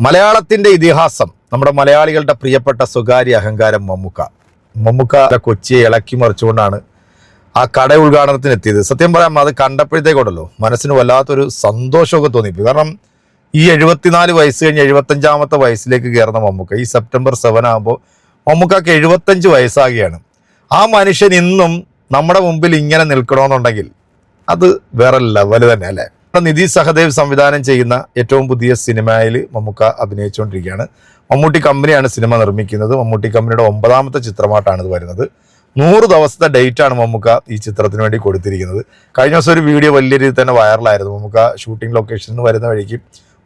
മലയാളത്തിന്റെ ഇതിഹാസം, നമ്മുടെ മലയാളികളുടെ പ്രിയപ്പെട്ട സ്വകാര്യ അഹങ്കാരം മമ്മൂക്ക കൊച്ചിയെ ഇളക്കി മറിച്ചുകൊണ്ടാണ് ആ കട ഉദ്ഘാടനത്തിന് എത്തിയത്. സത്യം പറയാം, അത് കണ്ടപ്പോഴത്തേക്കുണ്ടല്ലോ മനസ്സിന് വല്ലാത്തൊരു സന്തോഷമൊക്കെ തോന്നിപ്പോയി. കാരണം ഈ 74 വയസ്സ് കഴിഞ്ഞ് 75ാമത്തെ വയസ്സിലേക്ക് കയറുന്ന മമ്മൂക്ക ഈ സെപ്റ്റംബർ 7 ആകുമ്പോൾ മമ്മൂക്കക്ക് 75 വയസ്സാകുകയാണ്. ആ മനുഷ്യൻ ഇന്നും നമ്മുടെ മുമ്പിൽ ഇങ്ങനെ നിൽക്കണമെന്നുണ്ടെങ്കിൽ അത് വേറെ ലെവൽ തന്നെ അല്ലേ. നിധി സഹദേവ് സംവിധാനം ചെയ്യുന്ന ഏറ്റവും പുതിയ സിനിമയിൽ മമ്മൂക്ക അഭിനയിച്ചുകൊണ്ടിരിക്കുകയാണ്. മമ്മൂട്ടി കമ്പനിയാണ് സിനിമ നിർമ്മിക്കുന്നത്. മമ്മൂട്ടി കമ്പനിയുടെ 9ാമത്തെ ചിത്രമായിട്ടാണ് ഇത് വരുന്നത്. 100 ദിവസത്തെ ഡേറ്റാണ് മമ്മൂക്ക ഈ ചിത്രത്തിന് വേണ്ടി കൊടുത്തിരിക്കുന്നത്. കഴിഞ്ഞ ദിവസം ഒരു വീഡിയോ വലിയ രീതിയിൽ തന്നെ വൈറലായിരുന്നു. മമ്മൂക്ക ഷൂട്ടിംഗ് ലൊക്കേഷനിൽ വരുന്ന വഴിക്ക്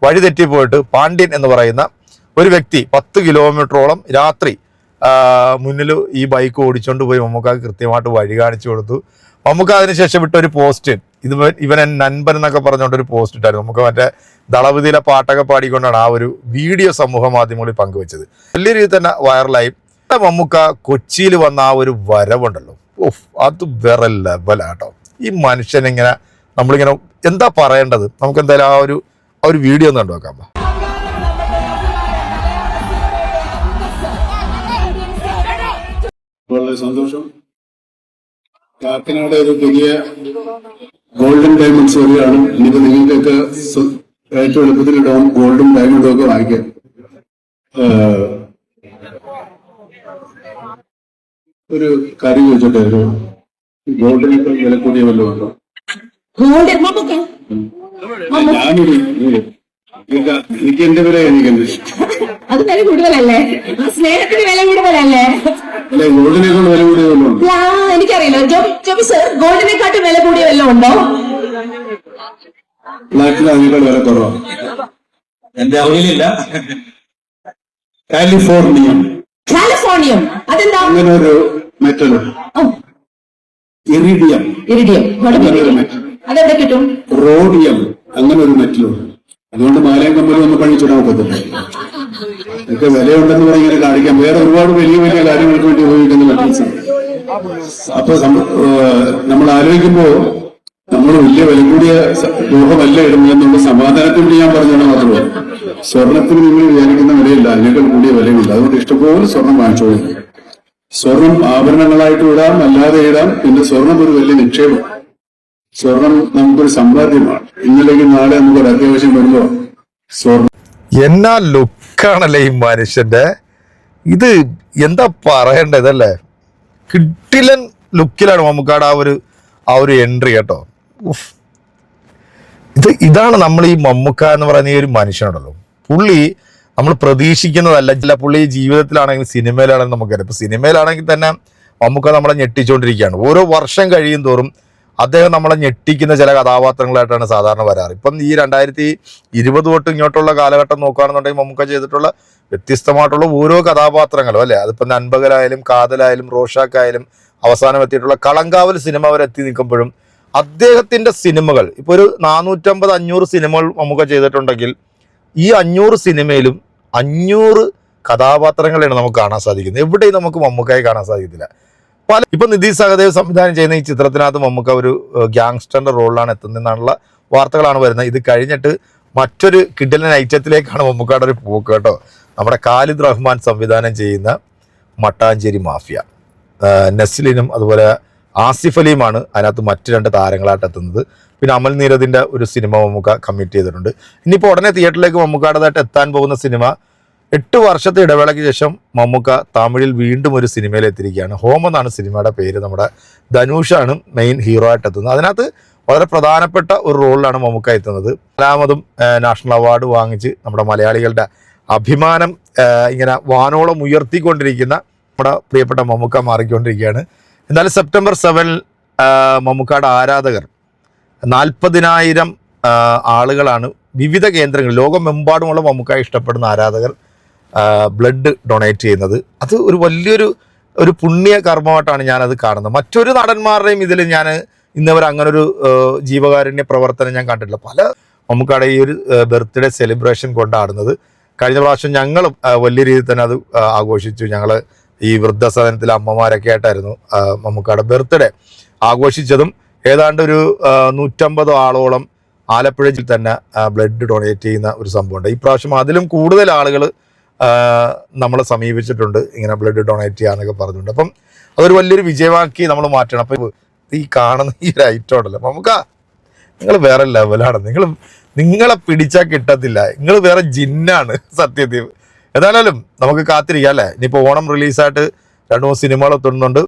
വഴി തെറ്റിപ്പോയിട്ട് പാണ്ഡ്യൻ എന്ന് പറയുന്ന ഒരു വ്യക്തി 10 കിലോമീറ്ററോളം രാത്രി മുന്നിൽ ഈ ബൈക്ക് ഓടിച്ചുകൊണ്ട് പോയി മമ്മൂക്ക കൃത്യമായിട്ട് വഴി കാണിച്ചു കൊടുത്തു. മമ്മൂക്ക അതിനുശേഷം വിട്ട ഒരു പോസ്റ്റ്, ഇവൻ നൻപൻ എന്നൊക്കെ പറഞ്ഞുകൊണ്ട് ഒരു പോസ്റ്റ് ഇട്ടായിരുന്നു. നമുക്ക് മറ്റേ ദളപതിയിലെ പാട്ടൊക്കെ പാടിക്കൊണ്ടാണ് ആ ഒരു വീഡിയോ സമൂഹ മാധ്യമങ്ങളിൽ പങ്കുവെച്ചത്. വലിയ രീതിയിൽ തന്നെ വൈറലായി. മമ്മൂക്ക കൊച്ചിയിൽ വന്ന ആ ഒരു വരവുണ്ടല്ലോ, അത് വേറെ ലെവലാട്ടോ. ഈ മനുഷ്യനിങ്ങനെ നമ്മളിങ്ങനെ എന്താ പറയേണ്ടത്, നമുക്ക് എന്തായാലും ആ ഒരു വീഡിയോ ഒന്ന് കണ്ടുവെക്കാം. വളരെ സന്തോഷം. കാക്കനാട് ഒരു പുതിയ ഗോൾഡൻ ഡയമണ്ട്സ് വരികയാണ്. ഇനിയിപ്പോ നിങ്ങൾക്കൊക്കെ ഏറ്റവും എളുപ്പത്തിൽ ഗോൾഡും ഡയമണ്ടും ഒക്കെ വാങ്ങിക്കാം. ഒരു കാര്യം ചോദിച്ചോട്ടെ, ഒരു ഗോൾഡിനേക്കാൾ വില കൂടിയ വല്ലതും ഉണ്ടോ? ഞാനൊരു എനിക്ക് എന്റെ വില എനിക്കെന്ത് അത് വില കൂടുതലല്ലേ, സ്നേഹത്തിന് വില കൂടുതലല്ലേ? അല്ലെ, ഗോൾഡിനേക്കാൾ വില കൂടിയ വല്ലതും ഉണ്ടോ? എനിക്കറിയില്ല. ജോബി സർ, ഗോൾഡിനെക്കാട്ടും വില കൂടിയ വല്ലതും ഉണ്ടോ? ബ്ലാക്കിന് അതിനേക്കാൾ വില കുറവാണ്. എന്റെ അറിവിലില്ല. കാലിഫോർണിയം അതെന്താ? അങ്ങനെ ഒരു മെറ്റൽ. ഇറിഡിയം അതെവിടെ കിട്ടും? റോഡിയം അങ്ങനെ ഒരു മെറ്റലുണ്ട്. അതുകൊണ്ട് മാലയും കമ്പലും ഒന്നും പണിച്ചിടാൻ ഒക്കത്തില്ല. ഇതൊക്കെ വിലയുണ്ടെന്ന് പറഞ്ഞ് ഇങ്ങനെ കാണിക്കാം. വേറെ ഒരുപാട് വലിയ വലിയ കാര്യങ്ങൾക്ക് വേണ്ടി ഉപയോഗിക്കുന്ന മെറ്റൽസ്. അപ്പൊ നമ്മൾ ആലോചിക്കുമ്പോ നമ്മൾ വലിയ വില കൂടിയ ലോഹമല്ല ഇടുന്നതെന്നുള്ള സമാധാനത്തിന് ഞാൻ പറഞ്ഞാൽ മാത്രമേ, സ്വർണത്തിന് നിങ്ങൾ വിചാരിക്കുന്ന വിലയില്ല, അതിനേക്കാൾ കൂടിയ വിലയില്ല. അതുകൊണ്ട് ഇഷ്ടംപോലെ സ്വർണം വാങ്ങിച്ചോളൂ. സ്വർണം ആഭരണങ്ങളായിട്ട് ഇടാം, അല്ലാതെ ഇടാം. പിന്നെ സ്വർണം ഒരു വലിയ നിക്ഷേപം. സ്വർണം നമുക്കൊരു സമ്പാദ്യമാണ്. ഇന്നല്ലെങ്കിൽ നാളെ നമുക്കൊരു അത്യാവശ്യം വരുമ്പോ സ്വർണം. എന്നാ ലുക്കാണല്ലേ ഈ മനുഷ്യന്റെ, ഇത് എന്താ പറയേണ്ടതല്ലേ. കിട്ടിലൻ ലുക്കിലാണ് മമ്മൂക്കാട് ആ ഒരു എൻട്രി കേട്ടോ. ഇതാണ് നമ്മൾ ഈ മമ്മൂക്ക എന്ന് പറയുന്ന ഈ ഒരു മനുഷ്യനുണ്ടല്ലോ. പുള്ളി നമ്മൾ പ്രതീക്ഷിക്കുന്നതല്ല. പുള്ളി ജീവിതത്തിലാണെങ്കിലും സിനിമയിലാണെങ്കിലും നമുക്കറിയാം. ഇപ്പൊ സിനിമയിലാണെങ്കിൽ തന്നെ മമ്മൂക്ക നമ്മളെ ഞെട്ടിച്ചുകൊണ്ടിരിക്കുകയാണ്. ഓരോ വർഷം കഴിയും തോറും അദ്ദേഹം നമ്മളെ ഞെട്ടിക്കുന്ന ചില കഥാപാത്രങ്ങളായിട്ടാണ് സാധാരണ വരാറ്. ഇപ്പം ഈ 2020 തൊട്ട് ഇങ്ങോട്ടുള്ള കാലഘട്ടം നോക്കുകയാണെന്നുണ്ടെങ്കിൽ മമ്മൂക്ക ചെയ്തിട്ടുള്ള വ്യത്യസ്തമായിട്ടുള്ള ഓരോ കഥാപാത്രങ്ങളും അല്ലേ, അതിപ്പം നൻപകലായാലും കാതലായാലും റോഷാക്കായാലും അവസാനം എത്തിയിട്ടുള്ള കളങ്കാവൽ സിനിമ വരെ എത്തി നിൽക്കുമ്പോഴും അദ്ദേഹത്തിന്റെ സിനിമകൾ ഇപ്പൊ ഒരു 450-500 സിനിമകൾ മമ്മൂക്ക ചെയ്തിട്ടുണ്ടെങ്കിൽ ഈ 500 സിനിമയിലും 500 കഥാപാത്രങ്ങളെയാണ് നമുക്ക് കാണാൻ സാധിക്കുന്നത്. എവിടെയും നമുക്ക് മമ്മൂക്കയെ കാണാൻ സാധിക്കത്തില്ല. ഇപ്പൊ നിധി സഹദേവ് സംവിധാനം ചെയ്യുന്ന ഈ ചിത്രത്തിനകത്ത് മമ്മൂക്ക ഒരു ഗ്യാങ്സ്റ്ററിന്റെ റോളിലാണ് എത്തുന്നതെന്നുള്ള വാർത്തകളാണ് വരുന്നത്. ഇത് കഴിഞ്ഞിട്ട് മറ്റൊരു കിടിലൻ ഐറ്റത്തിലേക്കാണ് മമ്മൂക്കയുടെ ഒരു പോക്ക് കേട്ടോ. നമ്മുടെ ഖാലിദ് റഹ്മാൻ സംവിധാനം ചെയ്യുന്ന മട്ടാഞ്ചേരി മാഫിയ, നസ്ലിനും അതുപോലെ ആസിഫ് അലിയുമാണ് അതിനകത്ത് മറ്റു 2 താരങ്ങളായിട്ട് എത്തുന്നത്. പിന്നെ അമൽ നീരദിന്റെ ഒരു സിനിമ മമ്മൂക്ക കമ്മിറ്റ് ചെയ്തിട്ടുണ്ട്. ഇനിയിപ്പോൾ ഉടനെ തിയേറ്ററിലേക്ക് മമ്മൂക്കയുടേതായിട്ട് എത്താൻ പോകുന്ന സിനിമ 8 വർഷത്തെ ഇടവേളയ്ക്ക് ശേഷം മമ്മൂക്ക തമിഴിൽ വീണ്ടും ഒരു സിനിമയിൽ എത്തിയിരിക്കുകയാണ്. ഹോം എന്നാണ് സിനിമയുടെ പേര്. നമ്മുടെ ധനുഷാണ് മെയിൻ ഹീറോ ആയിട്ട് എത്തുന്നത്. അതിനകത്ത് വളരെ പ്രധാനപ്പെട്ട ഒരു റോളിലാണ് മമ്മൂക്ക എത്തുന്നത്. 4ാമതും നാഷണൽ അവാർഡ് വാങ്ങിച്ച് നമ്മുടെ മലയാളികളുടെ അഭിമാനം ഇങ്ങനെ വാനോളം ഉയർത്തിക്കൊണ്ടിരിക്കുന്ന നമ്മുടെ പ്രിയപ്പെട്ട മമ്മൂക്ക മാറിക്കൊണ്ടിരിക്കുകയാണ്. എന്നാലും സെപ്റ്റംബർ 7 മമ്മൂക്കയുടെ ആരാധകർ 40,000 ആളുകളാണ് വിവിധ കേന്ദ്രങ്ങളിൽ ലോകമെമ്പാടുമുള്ള മമ്മൂക്ക ഇഷ്ടപ്പെടുന്ന ആരാധകർ ബ്ലഡ് ഡൊണേറ്റ് ചെയ്യുന്നത്. അത് ഒരു വലിയൊരു പുണ്യ കർമ്മമായിട്ടാണ് ഞാനത് കാണുന്നത്. മറ്റൊരു നടന്മാരുടെയും ഇതിൽ ഞാൻ ഇന്നവർ അങ്ങനൊരു ജീവകാരുണ്യ പ്രവർത്തനം ഞാൻ കണ്ടിട്ടില്ല. പല മമ്മൂക്കയുടെ ഈ ഒരു ബർത്ത്ഡേ സെലിബ്രേഷൻ കൊണ്ടാടുന്നത്. കഴിഞ്ഞ പ്രാവശ്യം ഞങ്ങളും വലിയ രീതിയിൽ തന്നെ അത് ആഘോഷിച്ചു. ഞങ്ങൾ ഈ വൃദ്ധസദനത്തിലെ അമ്മമാരൊക്കെ ആയിട്ടായിരുന്നു മമ്മൂക്കയുടെ ബർത്ത്ഡേ ആഘോഷിച്ചതും. ഏതാണ്ട് ഒരു 150 ആളോളം ആലപ്പുഴ ജില്ലയിൽ തന്നെ ബ്ലഡ് ഡൊണേറ്റ് ചെയ്യുന്ന ഒരു സംഭവമുണ്ട്. ഈ പ്രാവശ്യം അതിലും കൂടുതൽ ആളുകൾ നമ്മളെ സമീപിച്ചിട്ടുണ്ട് ഇങ്ങനെ ബ്ലഡ് ഡൊണേറ്റ് ചെയ്യാന്നൊക്കെ പറഞ്ഞിട്ടുണ്ട്. അപ്പം അതൊരു വലിയൊരു വിജയമാക്കി നമ്മൾ മാറ്റണം. അപ്പം ഈ കാണുന്ന ഈ ഒരു ഐറ്റം ഉണ്ടല്ലോ, നമുക്ക് നിങ്ങൾ വേറെ ലെവലാണ്. നിങ്ങളെ പിടിച്ചാൽ കിട്ടത്തില്ല, നിങ്ങൾ വേറെ ജിന്നാണ് സത്യത്തിൽ. ഏതായാലും നമുക്ക് കാത്തിരിക്കാം അല്ലേ. ഇനിയിപ്പോൾ ഓണം റിലീസായിട്ട് 2-3 സിനിമകൾ എത്തുന്നുണ്ട്.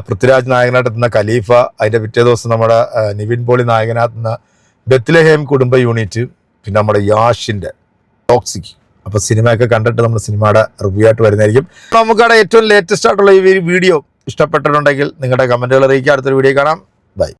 പൃഥ്വിരാജ് നായകനായിട്ട് എത്തുന്ന ഖലീഫ, അതിൻ്റെ പിറ്റേ ദിവസം നമ്മുടെ നിവിൻ പോളി നായകനാകുന്ന ബെത്ലഹേം കുടുംബ യൂണിറ്റ്, പിന്നെ നമ്മുടെ യാഷിൻ്റെ ടോക്സിക്. അപ്പോൾ സിനിമയൊക്കെ കണ്ടിട്ട് നമ്മൾ സിനിമയുടെ റിവ്യൂ ആയിട്ട് വരുന്നതായിരിക്കും. നമുക്കവിടെ ഏറ്റവും ലേറ്റസ്റ്റ് ആയിട്ടുള്ള ഈ വീഡിയോ ഇഷ്ടപ്പെട്ടിട്ടുണ്ടെങ്കിൽ നിങ്ങളുടെ കമൻറ്റുകൾ അറിയിക്കുക. അടുത്തൊരു വീഡിയോ കാണാം. ബൈ.